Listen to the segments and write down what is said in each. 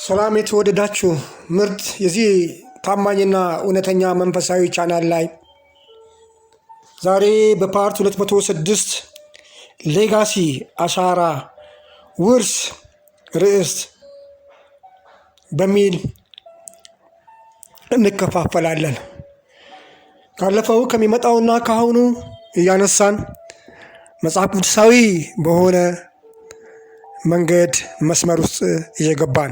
ሰላም የተወደዳችሁ ምርጥ የዚህ ታማኝና እውነተኛ መንፈሳዊ ቻናል ላይ ዛሬ በፓርት 206 ሌጋሲ አሻራ ውርስ ርዕስ በሚል እንከፋፈላለን። ካለፈው ከሚመጣውና ካሁኑ እያነሳን መጽሐፍ ቅዱሳዊ በሆነ መንገድ መስመር ውስጥ እየገባን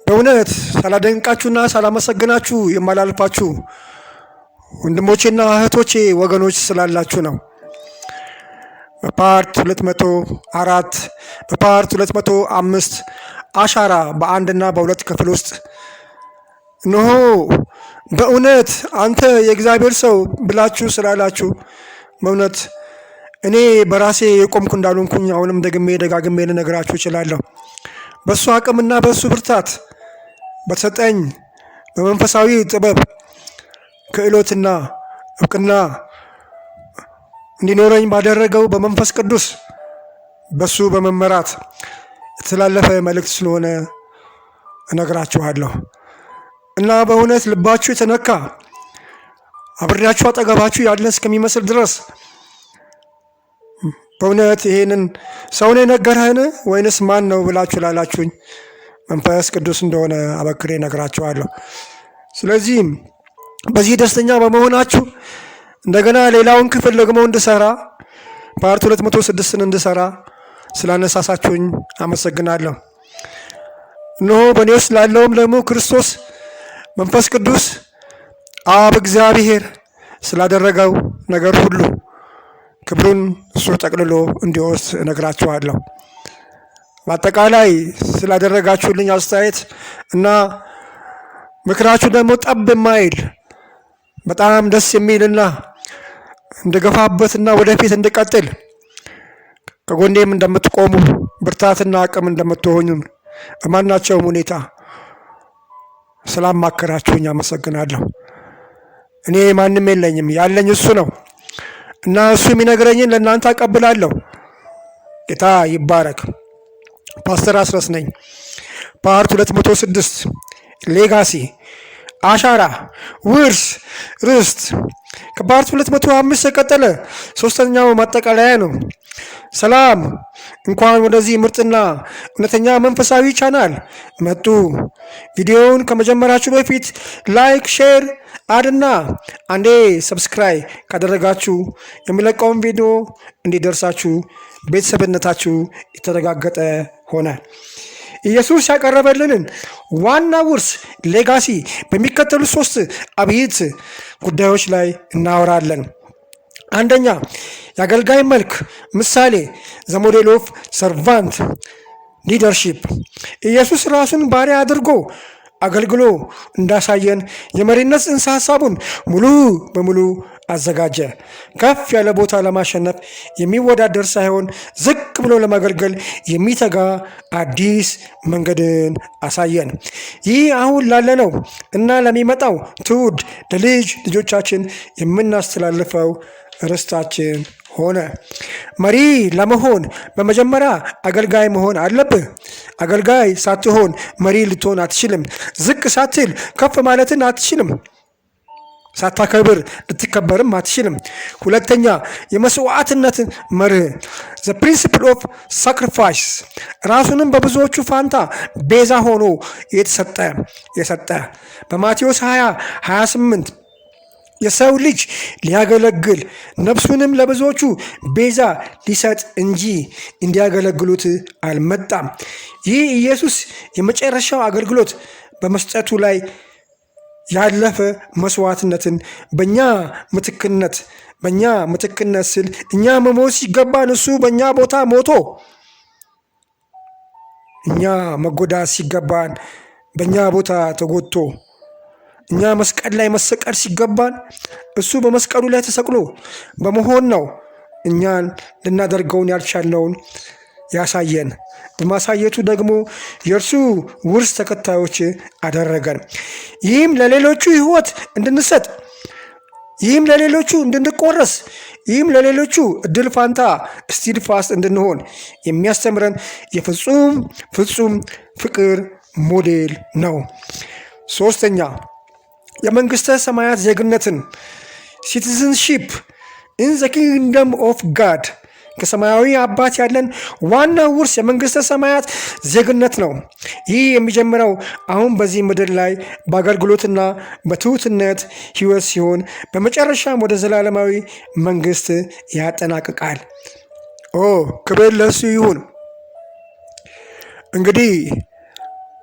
በእውነት ሳላደንቃችሁና ሳላመሰግናችሁ የማላልፋችሁ ወንድሞቼና እህቶቼ ወገኖች ስላላችሁ ነው። በፓርት 204 በፓርት 205 አሻራ በአንድና በሁለት ክፍል ውስጥ እነሆ በእውነት አንተ የእግዚአብሔር ሰው ብላችሁ ስላላችሁ በእውነት እኔ በራሴ የቆምኩ እንዳልሆንኩኝ አሁንም ደጋግሜ ልነግራችሁ እችላለሁ። በእሱ አቅምና በእሱ ብርታት በተሰጠኝ በመንፈሳዊ ጥበብ ክህሎትና እውቅና እንዲኖረኝ ባደረገው በመንፈስ ቅዱስ በሱ በመመራት የተላለፈ መልእክት ስለሆነ እነግራችኋለሁ እና በእውነት ልባችሁ የተነካ አብሬያችሁ አጠገባችሁ ያለን እስከሚመስል ድረስ በእውነት ይሄንን ሰውን የነገረህን ወይንስ ማን ነው ብላችሁ ላላችሁኝ መንፈስ ቅዱስ እንደሆነ አበክሬ እነግራችኋለሁ። ስለዚህም በዚህ ደስተኛ በመሆናችሁ እንደገና ሌላውን ክፍል ደግሞ እንድሰራ ፓርት 206ን እንድሰራ ስላነሳሳችሁኝ አመሰግናለሁ። እነሆ በእኔ ውስጥ ላለውም ደግሞ ክርስቶስ መንፈስ ቅዱስ አብ እግዚአብሔር ስላደረገው ነገር ሁሉ ክብሩን እሱ ጠቅልሎ እንዲወስድ እነግራችኋለሁ። በአጠቃላይ ስላደረጋችሁልኝ አስተያየት እና ምክራችሁ ደግሞ ጠብ የማይል በጣም ደስ የሚልና እንድገፋበትና ወደፊት እንድቀጥል ከጎኔም እንደምትቆሙ ብርታትና አቅም እንደምትሆኙ በማናቸውም ሁኔታ ስላማከራችሁኝ አመሰግናለሁ። እኔ ማንም የለኝም፣ ያለኝ እሱ ነው እና እሱ የሚነግረኝን ለእናንተ አቀብላለሁ። ጌታ ይባረክ። ፓስተር አስረስ ነኝ። ፓርት 206 ሌጋሲ አሻራ ውርስ ርስት ከፓርት 205 የቀጠለ ሶስተኛው ማጠቃለያ ነው። ሰላም፣ እንኳን ወደዚህ ምርጥና እውነተኛ መንፈሳዊ ቻናል መጡ። ቪዲዮውን ከመጀመራችሁ በፊት ላይክ፣ ሼር አድና አንዴ ሰብስክራይብ ካደረጋችሁ የሚለቀውን ቪዲዮ እንዲደርሳችሁ ቤተሰብነታችሁ የተረጋገጠ ሆነ። ኢየሱስ ያቀረበልንን ዋና ውርስ ሌጋሲ በሚከተሉ 3 አብይት ጉዳዮች ላይ እናወራለን። አንደኛ፣ የአገልጋይ መልክ ምሳሌ ዘ ሞዴል ኦፍ ሰርቫንት ሊደርሺፕ። ኢየሱስ ራሱን ባሪያ አድርጎ አገልግሎ እንዳሳየን የመሪነት ጽንሰ ሀሳቡን ሙሉ በሙሉ አዘጋጀ። ከፍ ያለ ቦታ ለማሸነፍ የሚወዳደር ሳይሆን ዝቅ ብሎ ለማገልገል የሚተጋ አዲስ መንገድን አሳየን። ይህ አሁን ላለነው እና ለሚመጣው ትውልድ ለልጅ ልጆቻችን የምናስተላልፈው ርስታችን ሆነ። መሪ ለመሆን በመጀመሪያ አገልጋይ መሆን አለብህ። አገልጋይ ሳትሆን መሪ ልትሆን አትችልም። ዝቅ ሳትል ከፍ ማለትን አትችልም። ሳታከብር ልትከበርም አትችልም። ሁለተኛ፣ የመስዋዕትነት መርህ ዘ ፕሪንሲፕል ኦፍ ሳክሪፋይስ፣ ራሱንም በብዙዎቹ ፋንታ ቤዛ ሆኖ የሰጠ በማቴዎስ 20:28 የሰው ልጅ ሊያገለግል ነፍሱንም ለብዙዎቹ ቤዛ ሊሰጥ እንጂ እንዲያገለግሉት አልመጣም። ይህ ኢየሱስ የመጨረሻው አገልግሎት በመስጠቱ ላይ ያለፈ መስዋዕትነትን በእኛ ምትክነት ስል እኛ መሞት ሲገባን እሱ በእኛ ቦታ ሞቶ፣ እኛ መጎዳት ሲገባን በእኛ ቦታ ተጎድቶ፣ እኛ መስቀል ላይ መሰቀል ሲገባን እሱ በመስቀሉ ላይ ተሰቅሎ በመሆን ነው እኛን ልናደርገውን ያልቻልነውን ያሳየን። በማሳየቱ ደግሞ የእርሱ ውርስ ተከታዮች አደረገን። ይህም ለሌሎቹ ሕይወት እንድንሰጥ ይህም ለሌሎቹ እንድንቆረስ፣ ይህም ለሌሎቹ እድል ፋንታ ስቲድፋስት እንድንሆን የሚያስተምረን የፍጹም ፍጹም ፍቅር ሞዴል ነው። ሶስተኛ የመንግስተ ሰማያት ዜግነትን ሲቲዝንሺፕ ኢን ዘ ኪንግደም ኦፍ ጋድ ከሰማያዊ አባት ያለን ዋና ውርስ የመንግስተ ሰማያት ዜግነት ነው። ይህ የሚጀምረው አሁን በዚህ ምድር ላይ በአገልግሎትና በትሑትነት ህይወት ሲሆን በመጨረሻም ወደ ዘላለማዊ መንግስት ያጠናቅቃል። ክብር ለእሱ ይሁን። እንግዲህ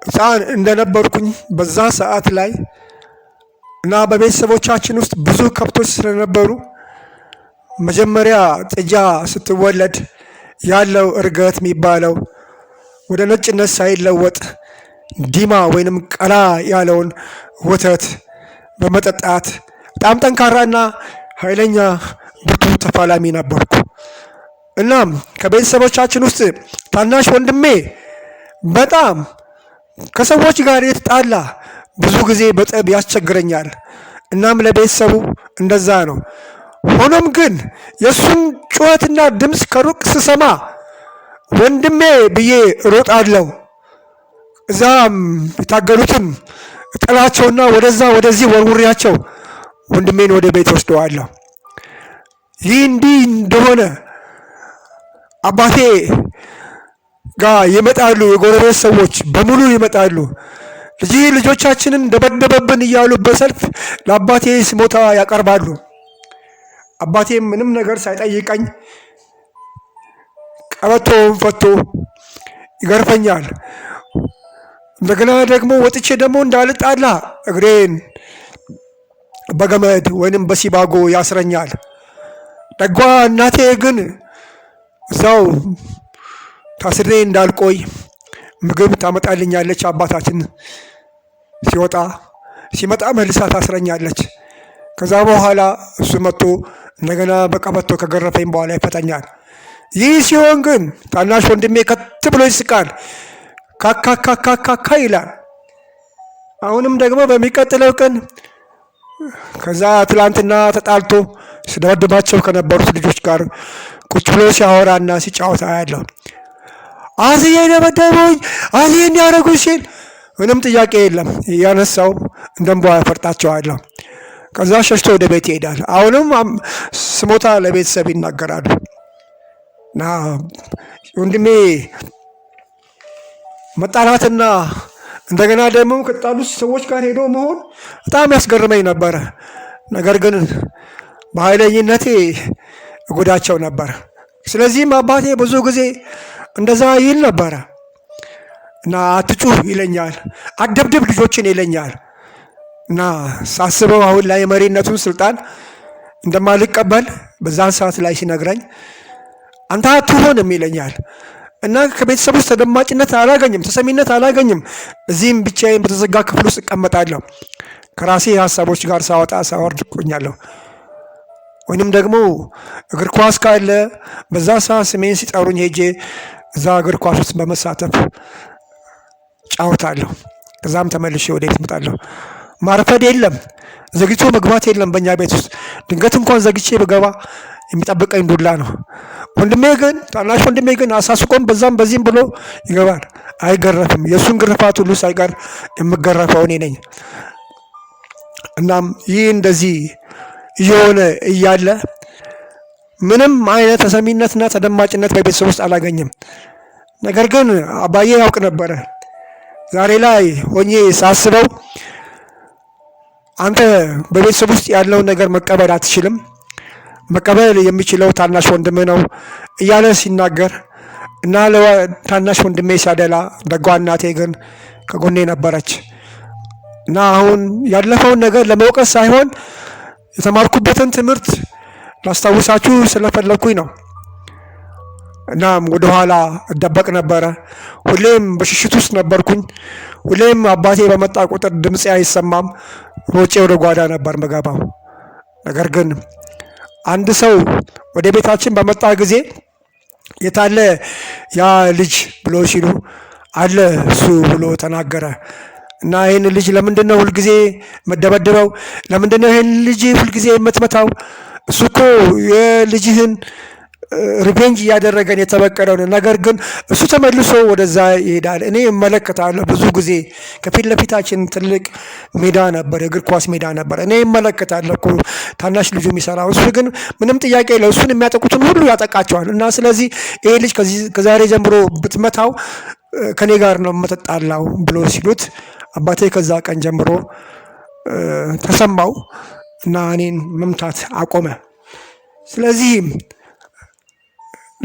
ሕፃን እንደነበርኩኝ በዛ ሰዓት ላይ እና በቤተሰቦቻችን ውስጥ ብዙ ከብቶች ስለነበሩ መጀመሪያ ጥጃ ስትወለድ ያለው እርገት የሚባለው ወደ ነጭነት ሳይለወጥ ዲማ ወይንም ቀላ ያለውን ወተት በመጠጣት በጣም ጠንካራና ኃይለኛ ብርቱ ተፋላሚ ነበርኩ። እናም ከቤተሰቦቻችን ውስጥ ታናሽ ወንድሜ በጣም ከሰዎች ጋር የተጣላ ብዙ ጊዜ በጠብ ያስቸግረኛል። እናም ለቤተሰቡ እንደዛ ነው። ሆኖም ግን የእሱን ጩኸትና ድምፅ ከሩቅ ስሰማ ወንድሜ ብዬ እሮጣለሁ። እዛም የታገሉትን ጥላቸውና ወደዛ ወደዚህ ወርውሬያቸው ወንድሜን ወደ ቤት ወስደዋለሁ። ይህ እንዲህ እንደሆነ አባቴ ጋር ይመጣሉ። የጎረቤት ሰዎች በሙሉ ይመጣሉ። ልጆቻችንን ደበደበብን እያሉ በሰልፍ ለአባቴ ስሞታ ያቀርባሉ። አባቴም ምንም ነገር ሳይጠይቀኝ ቀበቶውን ፈቶ ይገርፈኛል። እንደገና ደግሞ ወጥቼ ደግሞ እንዳልጣላ እግሬን በገመድ ወይንም በሲባጎ ያስረኛል። ደጓ እናቴ ግን እዛው ታስሬ እንዳልቆይ ምግብ ታመጣልኛለች። አባታችን ሲመጣ መልሳ ታስረኛለች። ከዛ በኋላ እሱ መጥቶ እንደገና በቀበቶ ከገረፈኝ በኋላ ይፈተኛል። ይህ ሲሆን ግን ታናሽ ወንድሜ ከት ብሎ ይስቃል፣ ካካካካካ ይላል። አሁንም ደግሞ በሚቀጥለው ቀን ከዛ ትላንትና ተጣልቶ ስደበድባቸው ከነበሩት ልጆች ጋር ቁጭ ብሎ ሲያወራና ሲጫወታ ያለው አስዬ ደበደቡኝ፣ አስዬ እንዲያደርጉኝ ሲል ምንም ጥያቄ የለም እያነሳው እንደንቧ ያፈርጣቸዋለሁ። ከዛ ሸሽቶ ወደ ቤት ይሄዳል። አሁንም ስሞታ ለቤተሰብ ይናገራሉ። እና ወንድሜ መጣላትና እንደገና ደግሞ ከጣሉት ሰዎች ጋር ሄዶ መሆን በጣም ያስገርመኝ ነበረ። ነገር ግን በኃይለኝነቴ እጎዳቸው ነበር። ስለዚህም አባቴ ብዙ ጊዜ እንደዛ ይል ነበረ እና አትጩህ ይለኛል፣ አትደብድብ ልጆችን ይለኛል። እና ሳስበው አሁን ላይ የመሪነቱን ስልጣን እንደማልቀበል በዛን ሰዓት ላይ ሲነግረኝ አንተ አትሆንም ይለኛል። እና ከቤተሰብ ውስጥ ተደማጭነት አላገኝም፣ ተሰሚነት አላገኝም። እዚህም ብቻዬን በተዘጋ ክፍል ውስጥ እቀመጣለሁ። ከራሴ ሀሳቦች ጋር ሳወጣ ሳወርድ ቆኛለሁ። ወይንም ደግሞ እግር ኳስ ካለ በዛ ሰዓት ስሜን ሲጠሩኝ ሄጄ እዛ እግር ኳስ ውስጥ በመሳተፍ ጫወታለሁ። ከዛም ተመልሼ ወደ ቤት እመጣለሁ። ማርፈድ የለም፣ ዘግይቶ መግባት የለም። በእኛ ቤት ውስጥ ድንገት እንኳን ዘግቼ ብገባ የሚጠብቀኝ ዱላ ነው። ወንድሜ ግን ታናሽ ወንድሜ ግን አሳስቆም በዛም በዚህም ብሎ ይገባል፣ አይገረፍም። የእሱን ግርፋት ሁሉ ሳይቀር የምገረፈው እኔ ነኝ። እናም ይህ እንደዚህ እየሆነ እያለ ምንም አይነት ተሰሚነትና ተደማጭነት በቤተሰብ ውስጥ አላገኝም። ነገር ግን አባዬ ያውቅ ነበረ። ዛሬ ላይ ሆኜ ሳስበው አንተ በቤተሰብ ውስጥ ያለውን ነገር መቀበል አትችልም፣ መቀበል የሚችለው ታናሽ ወንድምህ ነው እያለ ሲናገር እና ለታናሽ ወንድሜ ሲያደላ፣ ደጓ እናቴ ግን ከጎኔ ነበረች እና አሁን ያለፈውን ነገር ለመውቀስ ሳይሆን የተማርኩበትን ትምህርት ላስታውሳችሁ ስለፈለኩኝ ነው። እናም ወደኋላ እደበቅ ነበረ። ሁሌም በሽሽት ውስጥ ነበርኩኝ። ሁሌም አባቴ በመጣ ቁጥር ድምፄ አይሰማም፣ ሮጬ ወደ ጓዳ ነበር ምገባው። ነገር ግን አንድ ሰው ወደ ቤታችን በመጣ ጊዜ የታለ ያ ልጅ ብሎ ሲሉ አለ እሱ ብሎ ተናገረ። እና ይህን ልጅ ለምንድን ነው ሁልጊዜ መደበደበው? ለምንድን ነው ይህን ልጅ ሁልጊዜ የምትመታው? እሱ እኮ የልጅህን ሪቬንጅ እያደረገን የተበቀለው ነው። ነገር ግን እሱ ተመልሶ ወደዛ ይሄዳል። እኔ እመለከታለሁ። ብዙ ጊዜ ከፊት ለፊታችን ትልቅ ሜዳ ነበር፣ የእግር ኳስ ሜዳ ነበር። እኔ እመለከታለሁ እኮ ታናሽ ልጁ የሚሰራው። እሱ ግን ምንም ጥያቄ የለው፣ እሱን የሚያጠቁትን ሁሉ ያጠቃቸዋል። እና ስለዚህ ይሄ ልጅ ከዛሬ ጀምሮ ብትመታው ከኔ ጋር ነው የምትጣላው ብሎ ሲሉት አባቴ ከዛ ቀን ጀምሮ ተሰማው እና እኔን መምታት አቆመ። ስለዚህ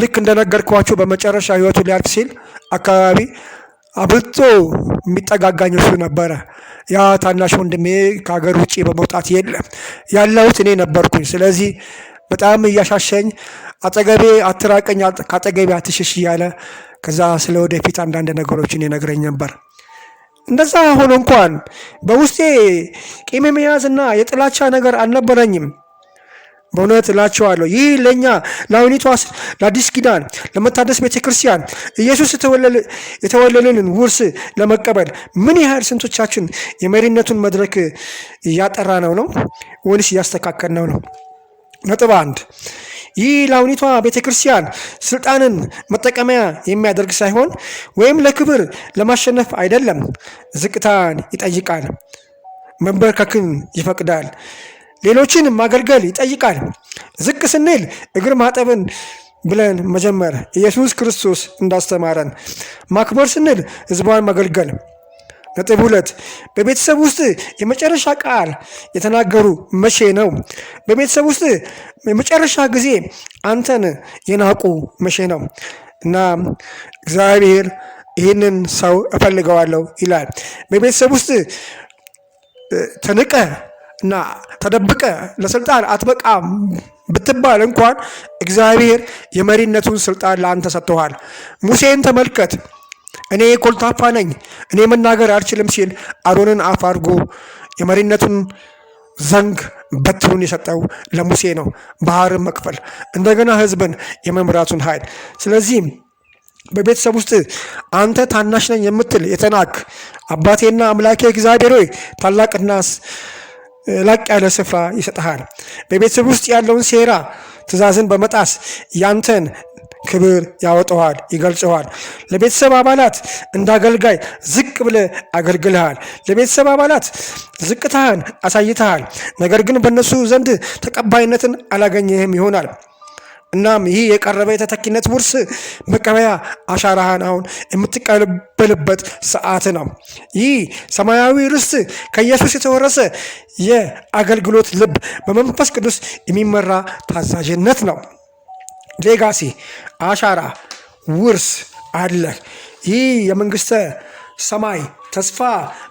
ልክ እንደነገርኳችሁ በመጨረሻ ህይወቱ ሊያልፍ ሲል አካባቢ አብልጦ የሚጠጋጋኝ እሱ ነበረ። ያ ታናሽ ወንድሜ ከሀገር ውጭ በመውጣት የለም ያለሁት እኔ ነበርኩኝ። ስለዚህ በጣም እያሻሸኝ አጠገቤ አትራቀኝ፣ ከአጠገቤ አትሽሽ እያለ ከዛ ስለ ወደፊት አንዳንድ ነገሮችን ይነግረኝ ነበር። እንደዛ ሆኖ እንኳን በውስጤ ቂም የመያዝና የጥላቻ ነገር አልነበረኝም። በእውነት እላቸዋለሁ ይህ ለእኛ ለአሁኒቷ ለአዲስ ኪዳን ለመታደስ ቤተክርስቲያን ኢየሱስ የተወለደልን ውርስ ለመቀበል ምን ያህል ስንቶቻችን የመሪነቱን መድረክ እያጠራ ነው ወይስ እያስተካከልነው ነው? ነጥብ 1 ይህ ለአሁኒቷ ቤተክርስቲያን ስልጣንን መጠቀሚያ የሚያደርግ ሳይሆን ወይም ለክብር ለማሸነፍ አይደለም። ዝቅታን ይጠይቃል፣ መንበርከክን ይፈቅዳል፣ ሌሎችን ማገልገል ይጠይቃል። ዝቅ ስንል እግር ማጠብን ብለን መጀመር ኢየሱስ ክርስቶስ እንዳስተማረን፣ ማክበር ስንል ሕዝቧን ማገልገል። ነጥብ 2 በቤተሰብ ውስጥ የመጨረሻ ቃል የተናገሩ መቼ ነው? በቤተሰብ ውስጥ የመጨረሻ ጊዜ አንተን የናቁ መቼ ነው? እና እግዚአብሔር ይህንን ሰው እፈልገዋለሁ ይላል። በቤተሰብ ውስጥ ተንቀ እና ተደብቀ ለስልጣን አትበቃም ብትባል እንኳን እግዚአብሔር የመሪነቱን ስልጣን ለአንተ ሰጥተዋል። ሙሴን ተመልከት። እኔ ኮልታፋ ነኝ፣ እኔ መናገር አልችልም ሲል አሮንን አፍ አድርጎ የመሪነቱን ዘንግ በትሩን የሰጠው ለሙሴ ነው። ባህርን መክፈል፣ እንደገና ህዝብን የመምራቱን ኃይል። ስለዚህ በቤተሰብ ውስጥ አንተ ታናሽ ነኝ የምትል የተናክ አባቴና አምላኬ እግዚአብሔር ሆይ ታላቅና ላቅ ያለ ስፍራ ይሰጥሃል። በቤተሰብ ውስጥ ያለውን ሴራ ትእዛዝን በመጣስ ያንተን ክብር ያወጣዋል፣ ይገልጸዋል። ለቤተሰብ አባላት እንደ አገልጋይ ዝቅ ብለህ አገልግልሃል። ለቤተሰብ አባላት ዝቅታህን አሳይተሃል። ነገር ግን በእነሱ ዘንድ ተቀባይነትን አላገኘህም ይሆናል። እናም ይህ የቀረበ የተተኪነት ውርስ መቀበያ አሻራህን አሁን የምትቀበልበት ሰዓት ነው። ይህ ሰማያዊ ርስት ከኢየሱስ የተወረሰ የአገልግሎት ልብ በመንፈስ ቅዱስ የሚመራ ታዛዥነት ነው። ሌጋሲ አሻራ ውርስ አለ። ይህ የመንግስተ ሰማይ ተስፋ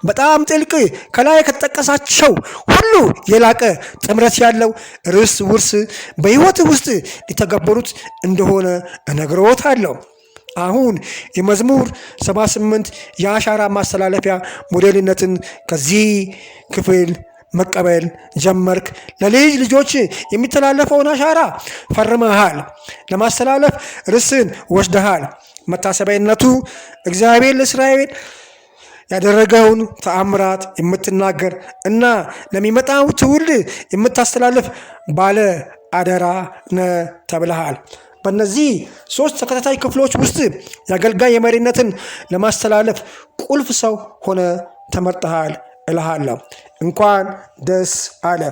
በጣም ጥልቅ ከላይ ከተጠቀሳቸው ሁሉ የላቀ ጥምረት ያለው ርስ ውርስ በሕይወት ውስጥ ሊተገበሩት እንደሆነ እነግርዎታለሁ። አሁን የመዝሙር 78 የአሻራ ማስተላለፊያ ሞዴልነትን ከዚህ ክፍል መቀበል ጀመርክ። ለልጅ ልጆች የሚተላለፈውን አሻራ ፈርመሃል። ለማስተላለፍ ርስን ወስደሃል። መታሰቢያነቱ እግዚአብሔር ለእስራኤል ያደረገውን ተአምራት የምትናገር እና ለሚመጣው ትውልድ የምታስተላልፍ ባለ አደራ ነህ ተብለሃል። በእነዚህ 3 ተከታታይ ክፍሎች ውስጥ የአገልጋይ የመሪነትን ለማስተላለፍ ቁልፍ ሰው ሆነ ተመርጠሃል እልሃለሁ። እንኳን ደስ አለ።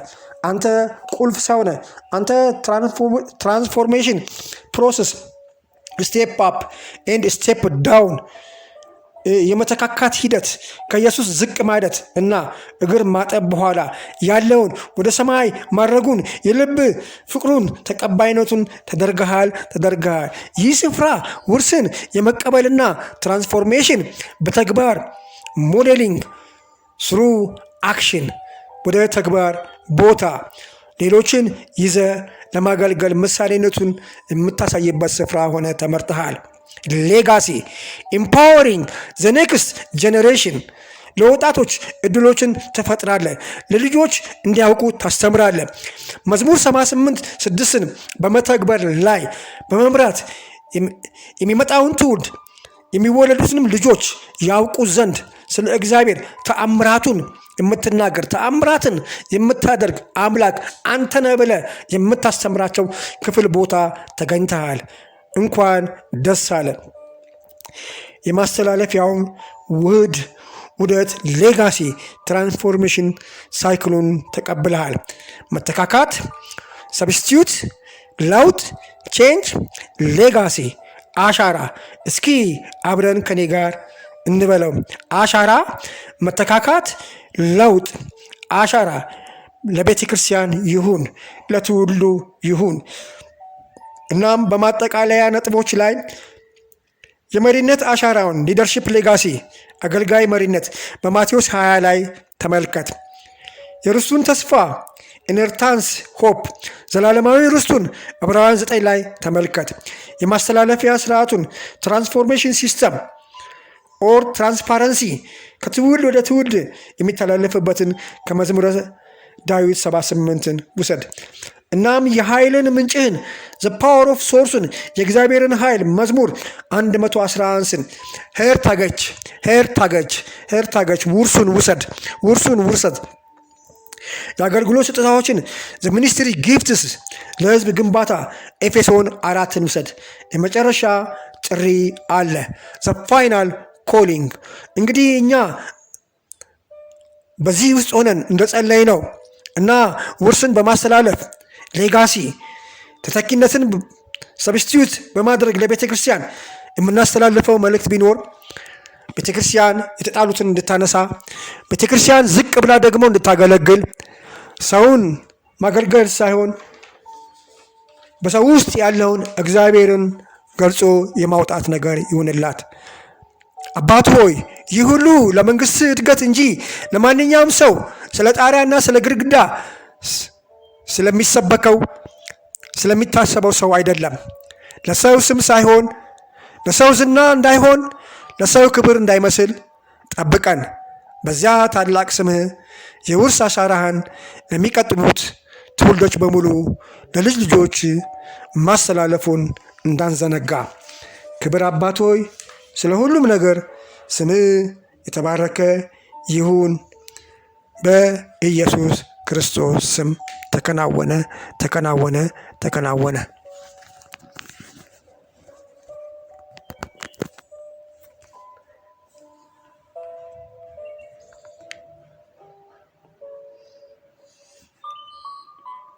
አንተ ቁልፍ ሰው ነህ። አንተ ትራንስፎርሜሽን ፕሮሰስ ስቴፕ አፕ ኤንድ ስቴፕ ዳውን የመተካካት ሂደት ከኢየሱስ ዝቅ ማለት እና እግር ማጠብ በኋላ ያለውን ወደ ሰማይ ማድረጉን የልብ ፍቅሩን ተቀባይነቱን ተደርገሃል። ይህ ስፍራ ውርስን የመቀበልና ትራንስፎርሜሽን በተግባር ሞዴሊንግ ስሩ አክሽን ወደ ተግባር ቦታ ሌሎችን ይዘ ለማገልገል ምሳሌነቱን የምታሳይበት ስፍራ ሆነ ተመርጠሃል። ሌጋሲ ኢምፓወሪንግ ዘ ኔክስት ጄኔሬሽን ለወጣቶች እድሎችን ትፈጥራለህ። ለልጆች እንዲያውቁ ታስተምራለህ። መዝሙር 78:6 በመተግበር ላይ በመምራት የሚመጣውን ትውልድ የሚወለዱትንም ልጆች ያውቁ ዘንድ ስለ እግዚአብሔር ተአምራቱን የምትናገር ተአምራትን የምታደርግ አምላክ አንተ ነህ ብለህ የምታስተምራቸው ክፍል ቦታ ተገኝተሃል። እንኳን ደስ አለ። የማስተላለፊያውን ውህደት ሌጋሲ ትራንስፎርሜሽን ሳይክሉን ተቀብለሃል። መተካካት፣ ሰብስቲዩት፣ ለውጥ፣ ቼንጅ፣ ሌጋሲ፣ አሻራ። እስኪ አብረን ከኔ ጋር እንበለው። አሻራ፣ መተካካት፣ ለውጥ፣ አሻራ ለቤተ ክርስቲያን ይሁን፣ ለትውልዱ ይሁን። እናም በማጠቃለያ ነጥቦች ላይ የመሪነት አሻራውን ሊደርሺፕ ሌጋሲ አገልጋይ መሪነት በማቴዎስ 20 ላይ ተመልከት። የርስቱን ተስፋ ኢነርታንስ ሆፕ ዘላለማዊ ርስቱን ዕብራውያን 9 ላይ ተመልከት። የማስተላለፊያ ስርዓቱን ትራንስፎርሜሽን ሲስተም ኦር ትራንስፓረንሲ ከትውልድ ወደ ትውልድ የሚተላለፍበትን ከመዝሙረ ዳዊት 78ን ውሰድ። እናም የኃይልን ምንጭህን ዘ ፓወር ኦፍ ሶርስን የእግዚአብሔርን ኃይል መዝሙር 111ን ሄርታገች ውርሱን ውሰድ። የአገልግሎት ስጦታዎችን ዘ ሚኒስትሪ ጊፍትስ ለህዝብ ግንባታ ኤፌሶን 4ን ውሰድ። የመጨረሻ ጥሪ አለ ዘ ፋይናል ኮሊንግ። እንግዲህ እኛ በዚህ ውስጥ ሆነን እንደጸለይ ነው እና ውርስን በማስተላለፍ ሌጋሲ ተተኪነትን ሰብስቲዩት በማድረግ ለቤተ ክርስቲያን የምናስተላልፈው መልእክት ቢኖር ቤተ ክርስቲያን የተጣሉትን እንድታነሳ፣ ቤተ ክርስቲያን ዝቅ ብላ ደግሞ እንድታገለግል፣ ሰውን ማገልገል ሳይሆን በሰው ውስጥ ያለውን እግዚአብሔርን ገልጾ የማውጣት ነገር ይሁንላት። አባት ሆይ ይህ ሁሉ ለመንግስት እድገት እንጂ ለማንኛውም ሰው ስለ ጣሪያና ስለ ግድግዳ ስለሚሰበከው ስለሚታሰበው ሰው አይደለም። ለሰው ስም ሳይሆን ለሰው ዝና እንዳይሆን ለሰው ክብር እንዳይመስል ጠብቀን በዚያ ታላቅ ስምህ የውርስ አሻራህን ለሚቀጥሉት ትውልዶች በሙሉ ለልጅ ልጆች ማስተላለፉን እንዳንዘነጋ። ክብር አባት ሆይ ስለ ሁሉም ነገር ስምህ የተባረከ ይሁን። በኢየሱስ ክርስቶስ ስም ተከናወነ።